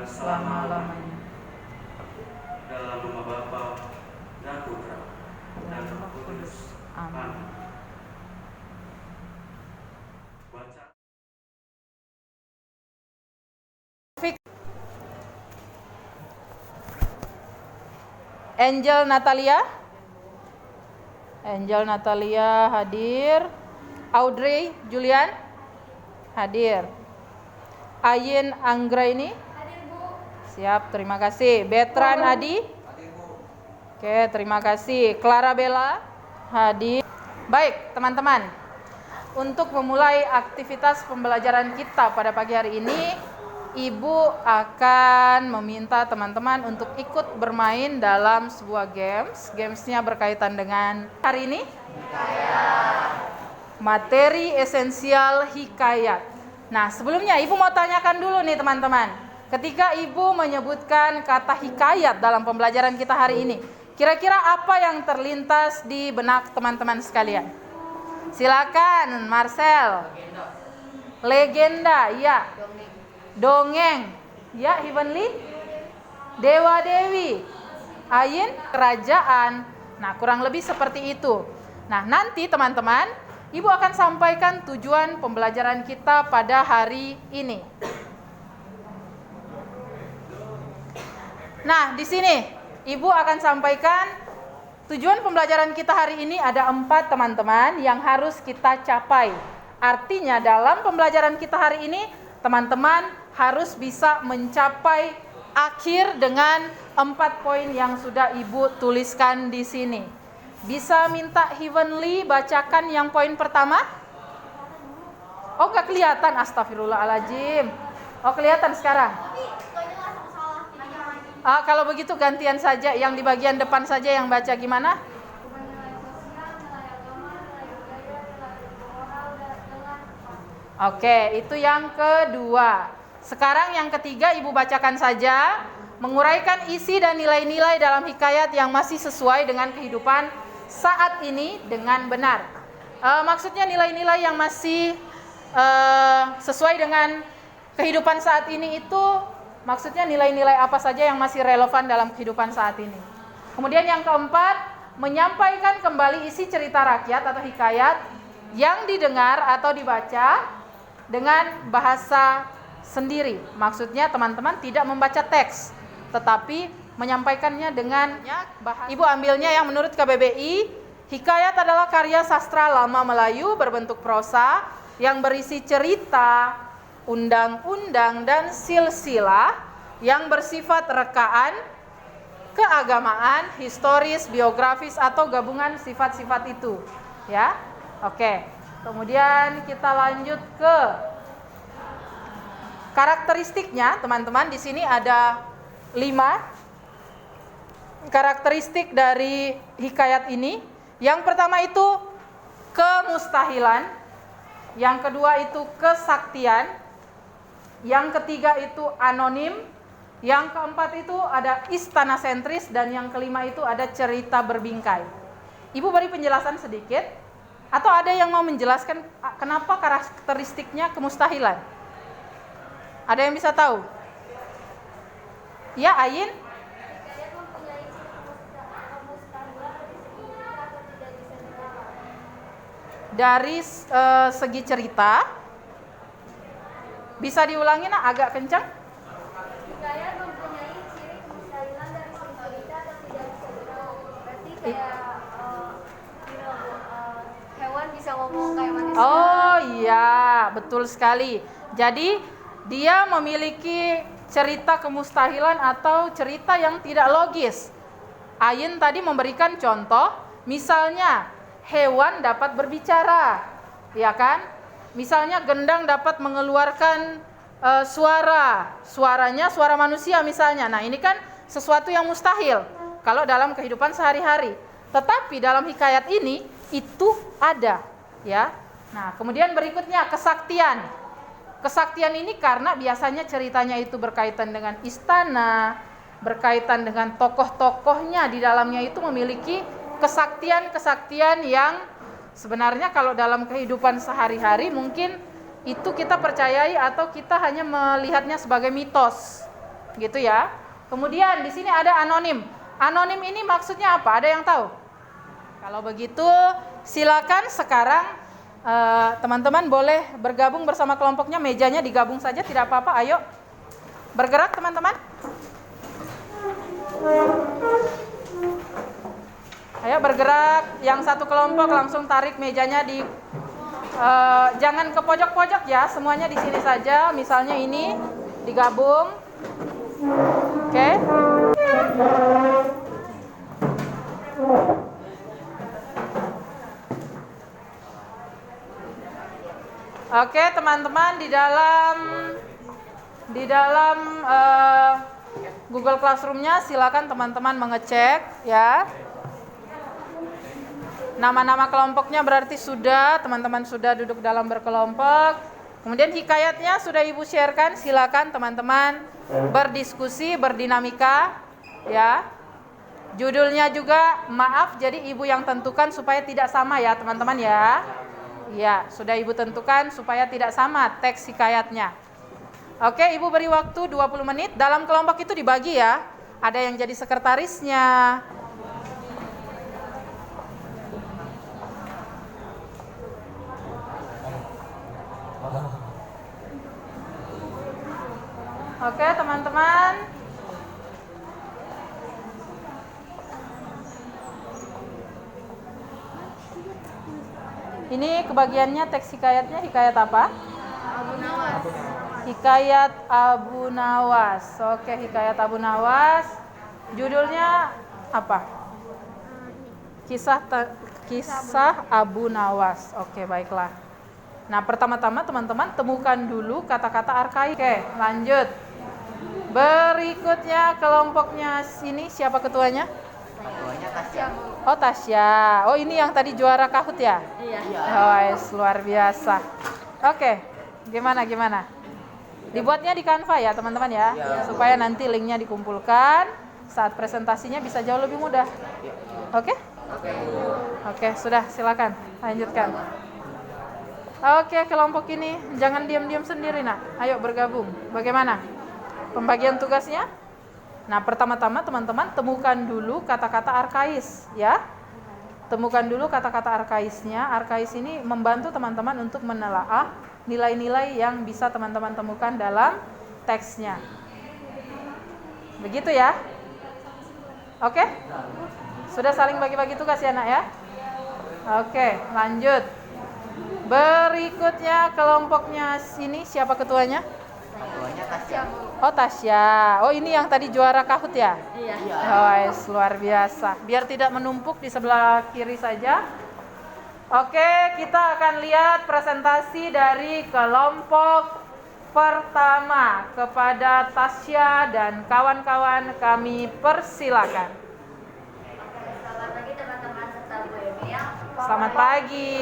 dan selama-lamanya. Dalam nama Bapa dan Putra dan Roh Kudus. Amin. Baca. Angel Natalia hadir. Audrey Julian hadir. Ayin Anggraini hadir, Bu. Siap, terima kasih. Betran Adi hadir, Bu. Oke, terima kasih. Clara Bella hadir. Baik, teman-teman. Untuk memulai aktivitas pembelajaran kita pada pagi hari ini, Ibu akan meminta teman-teman untuk ikut bermain dalam sebuah games. Gamesnya berkaitan dengan hari ini materi esensial hikayat. Nah, sebelumnya Ibu mau tanyakan dulu nih teman-teman. Ketika Ibu menyebutkan kata hikayat dalam pembelajaran kita hari ini, kira-kira apa yang terlintas di benak teman-teman sekalian? Silakan, Marcel. Legenda, ya. Dongeng, ya. Heavenly, Dewa Dewi, Ayin, kerajaan. Nah, kurang lebih seperti itu. Nah, nanti teman-teman, Ibu akan sampaikan tujuan pembelajaran kita pada hari ini. Nah, di sini Ibu akan sampaikan tujuan pembelajaran kita hari ini ada 4 teman-teman yang harus kita capai. Artinya dalam pembelajaran kita hari ini, teman-teman harus bisa mencapai akhir dengan 4 poin yang sudah Ibu tuliskan di sini. Bisa minta Heavenly bacakan yang poin pertama? Oh, nggak kelihatan, astagfirullahaladzim. Oh, kelihatan sekarang. Kalau begitu gantian saja, yang di bagian depan saja yang baca gimana? Oke, itu yang kedua. Sekarang yang ketiga Ibu bacakan saja, menguraikan isi dan nilai-nilai dalam hikayat yang masih sesuai dengan kehidupan saat ini dengan benar. Maksudnya nilai-nilai yang masih sesuai dengan kehidupan saat ini itu maksudnya nilai-nilai apa saja yang masih relevan dalam kehidupan saat ini. Kemudian yang keempat, menyampaikan kembali isi cerita rakyat atau hikayat yang didengar atau dibaca dengan bahasa sendiri. Maksudnya teman-teman tidak membaca teks, tetapi menyampaikannya dengan bahasa. Ibu ambilnya yang menurut KBBI, hikayat adalah karya sastra lama Melayu berbentuk prosa yang berisi cerita, undang-undang, dan silsilah yang bersifat rekaan, keagamaan, historis, biografis, atau gabungan sifat-sifat itu. Ya, oke. Kemudian kita lanjut ke karakteristiknya, teman-teman. Di sini ada 5 karakteristik dari hikayat ini. Yang pertama itu kemustahilan, yang kedua itu kesaktian, yang ketiga itu anonim, yang keempat itu ada istana sentris, dan yang kelima itu ada cerita berbingkai. Ibu beri penjelasan sedikit. Atau ada yang mau menjelaskan kenapa karakteristiknya kemustahilan? Ada yang bisa tahu? Ya, Ayin? Dari segi cerita, bisa diulangi nak agak kencang? Hikayat mempunyai ciri kemustahilan dari segi cerita atau tidak bisa diulang. Berarti kayak hewan bisa ngomong kayak manusia. Oh iya, betul sekali. Jadi dia memiliki cerita kemustahilan atau cerita yang tidak logis. Ayin tadi memberikan contoh, misalnya hewan dapat berbicara, ya kan? Misalnya gendang dapat mengeluarkan suaranya suara manusia misalnya. Nah, ini kan sesuatu yang mustahil kalau dalam kehidupan sehari-hari. Tetapi dalam hikayat ini itu ada, ya. Nah, kemudian berikutnya kesaktian. Kesaktian ini karena biasanya ceritanya itu berkaitan dengan istana, berkaitan dengan tokoh-tokohnya di dalamnya itu memiliki kesaktian-kesaktian yang sebenarnya kalau dalam kehidupan sehari-hari mungkin itu kita percayai atau kita hanya melihatnya sebagai mitos. gitu ya. Kemudian di sini ada anonim. Anonim ini maksudnya apa? Ada yang tahu? Kalau begitu silakan sekarang teman-teman boleh bergabung bersama kelompoknya, mejanya digabung saja, tidak apa-apa. Ayo bergerak teman-teman. Ayo bergerak, yang satu kelompok langsung tarik mejanya di jangan ke pojok-pojok ya, semuanya di sini saja. Misalnya ini digabung. Oke. Oke, teman-teman, di dalam Google Classroom-nya silakan teman-teman mengecek ya. Nama-nama kelompoknya berarti sudah, teman-teman sudah duduk dalam berkelompok. Kemudian hikayatnya sudah Ibu sharekan, silakan teman-teman berdiskusi, berdinamika ya. Judulnya juga maaf, jadi Ibu yang tentukan supaya tidak sama ya teman-teman ya. Ya, sudah Ibu tentukan supaya tidak sama teks hikayatnya. Oke, Ibu beri waktu 20 menit. Dalam kelompok itu dibagi ya. Ada yang jadi sekretarisnya. Oke, teman-teman. Ini kebagiannya teks hikayatnya, hikayat apa? Abu Nawas. Hikayat Abu Nawas. Oke, hikayat Abu Nawas. Judulnya apa? Kisah Abu Nawas. Oke, baiklah. Nah, pertama-tama teman-teman temukan dulu kata-kata arkaik. Oke, lanjut. Berikutnya kelompoknya sini siapa ketuanya? Ketuanya Tasya. Oh, Tasya. Oh, ini yang tadi juara Kahoot ya? Iya. Oh, luar biasa. Oke, gimana? Dibuatnya di Canva ya teman-teman ya, supaya nanti linknya dikumpulkan saat presentasinya bisa jauh lebih mudah. Oke? Oke, sudah, silakan lanjutkan. Oke, kelompok ini jangan diam-diam sendiri nak. Ayo bergabung. Bagaimana pembagian tugasnya? Nah, pertama-tama teman-teman temukan dulu kata-kata arkais ya. Temukan dulu kata-kata arkaisnya. Arkais ini membantu teman-teman untuk menelaah nilai-nilai yang bisa teman-teman temukan dalam teksnya. Begitu ya? Oke? Sudah saling bagi-bagi tugas ya nak ya? Oke, lanjut. Berikutnya kelompoknya sini siapa ketuanya? Ketuanya Tasya. Oh, Tasya. Oh, ini yang tadi juara Kahoot ya? Iya. Oh, luar biasa. Biar tidak menumpuk di sebelah kiri saja. Oke, kita akan lihat presentasi dari kelompok pertama. Kepada Tasya dan kawan-kawan kami persilakan. Selamat pagi teman-teman serta Bu Emi. Selamat pagi.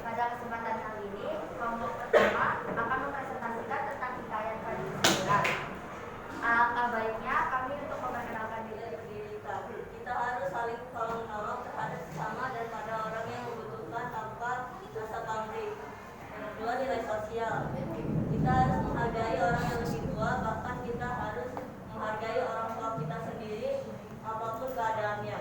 Pada kesempatan kali ini, kelompok pertama akan mempresentasikan tentang hikayat tradisional. Alangkah baiknya kami untuk memperkenalkan diri kami. Kita harus saling tolong menolong terhadap sesama dan pada orang yang membutuhkan tanpa rasa pamrih. Yang kedua, nilai sosial. Kita harus menghargai orang yang lebih tua, bahkan kita harus menghargai orang tua kita sendiri apapun keadaannya.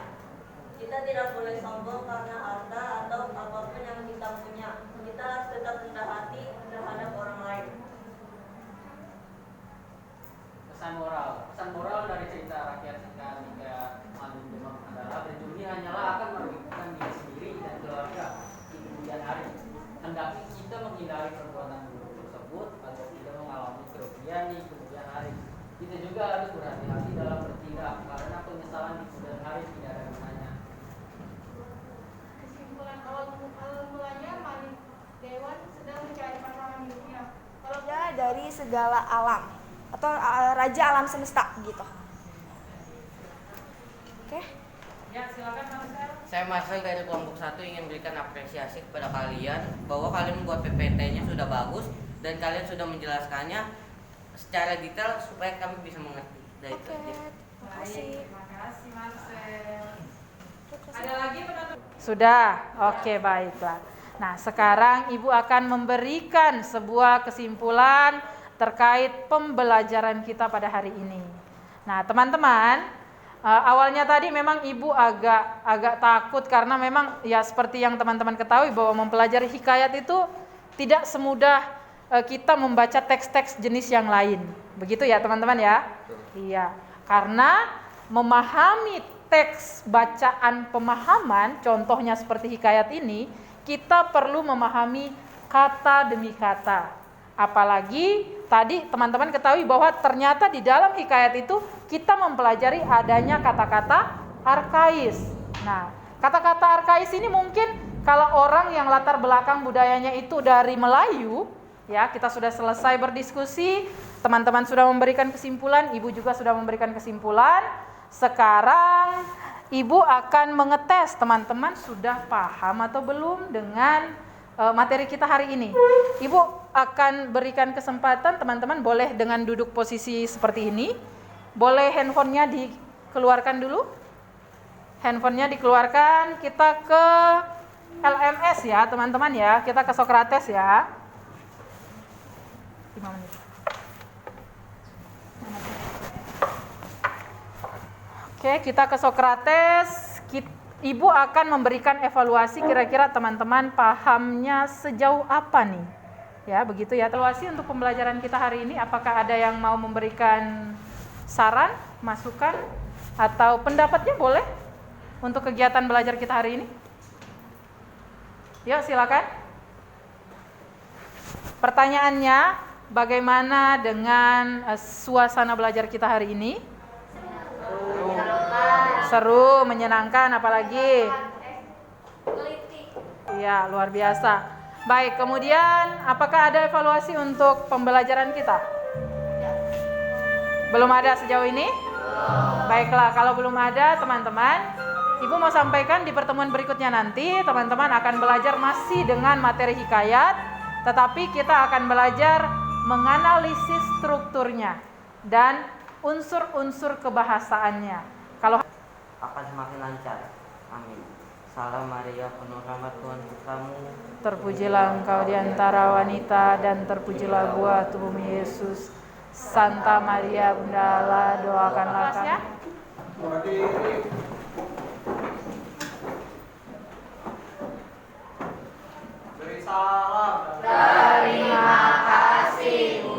Kita tidak boleh sombong karena harta atau apapun yang kita punya. Kita harus tetap rendah hati terhadap orang lain. Pesan moral dari cerita rakyat Ika Mandun Demam adalah berjudi hanyalah akan merugikan diri sendiri dan keluarga di kemudian hari. Hendaknya kita menghindari perbuatan buruk tersebut agar tidak mengalami kerugian di kemudian hari. Kita juga harus berhati-hati dalam bertindak karena penyesalan di kemudian hari tidak ada gunanya. Kesimpulan awal mulanya Malik Dewan sedang mencari pasangan hidupnya. Kalau Raja dari segala alam atau raja alam semesta gitu. Oke. Ya, silakan Marcel. Saya Marcel dari kelompok 1 ingin berikan apresiasi kepada kalian bahwa kalian membuat PPT-nya sudah bagus dan kalian sudah menjelaskannya secara detail supaya kami bisa mengerti. Dari itu Oke. aja. Terima kasih. Terima kasih Marcel. Terima Ada kasih. lagi penonton? Sudah. Oke, baiklah. Nah, sekarang Ibu akan memberikan sebuah kesimpulan terkait pembelajaran kita pada hari ini. Nah, teman-teman, awalnya tadi memang Ibu agak takut karena memang ya seperti yang teman-teman ketahui bahwa mempelajari hikayat itu tidak semudah kita membaca teks-teks jenis yang lain. Begitu ya, teman-teman ya? Iya. Karena memahami teks bacaan pemahaman, contohnya seperti hikayat ini, kita perlu memahami kata demi kata. Apalagi tadi teman-teman ketahui bahwa ternyata di dalam hikayat itu kita mempelajari adanya kata-kata arkais. Nah, kata-kata arkais ini mungkin kalau orang yang latar belakang budayanya itu dari Melayu, ya kita sudah selesai berdiskusi, teman-teman sudah memberikan kesimpulan, Ibu juga sudah memberikan kesimpulan. Sekarang Ibu akan mengetes teman-teman sudah paham atau belum dengan materi kita hari ini. Ibu akan berikan kesempatan teman-teman boleh dengan duduk posisi seperti ini. Boleh handphonenya dikeluarkan dulu. Handphonenya dikeluarkan, kita ke LMS ya teman-teman ya. Kita ke Sokrates ya. 5 menit. Oke, kita ke Sokrates. Ibu akan memberikan evaluasi kira-kira teman-teman pahamnya sejauh apa nih. Ya, begitu ya. Evaluasi untuk pembelajaran kita hari ini, apakah ada yang mau memberikan saran, masukan, atau pendapatnya boleh untuk kegiatan belajar kita hari ini? Yuk, silakan. Pertanyaannya, bagaimana dengan suasana belajar kita hari ini? Seru, menyenangkan, apalagi? Iya, luar biasa. Baik, kemudian apakah ada evaluasi untuk pembelajaran kita? Belum ada sejauh ini? Baiklah, kalau belum ada teman-teman, Ibu mau sampaikan di pertemuan berikutnya nanti teman-teman akan belajar masih dengan materi hikayat, tetapi kita akan belajar menganalisis strukturnya dan unsur-unsur kebahasaannya. Kalau akan semakin lancar. Amin. Salam Maria, penuh rahmat Tuhan kamu. terpujilah engkau di antara wanita dan terpujilah buah tubuhmu Yesus. Santa Maria Bunda Allah, doakanlah kami. Beri salam. Terima kasih, Bu.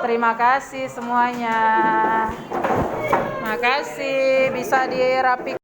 Terima kasih semuanya. Terima kasih, bisa dirapikan.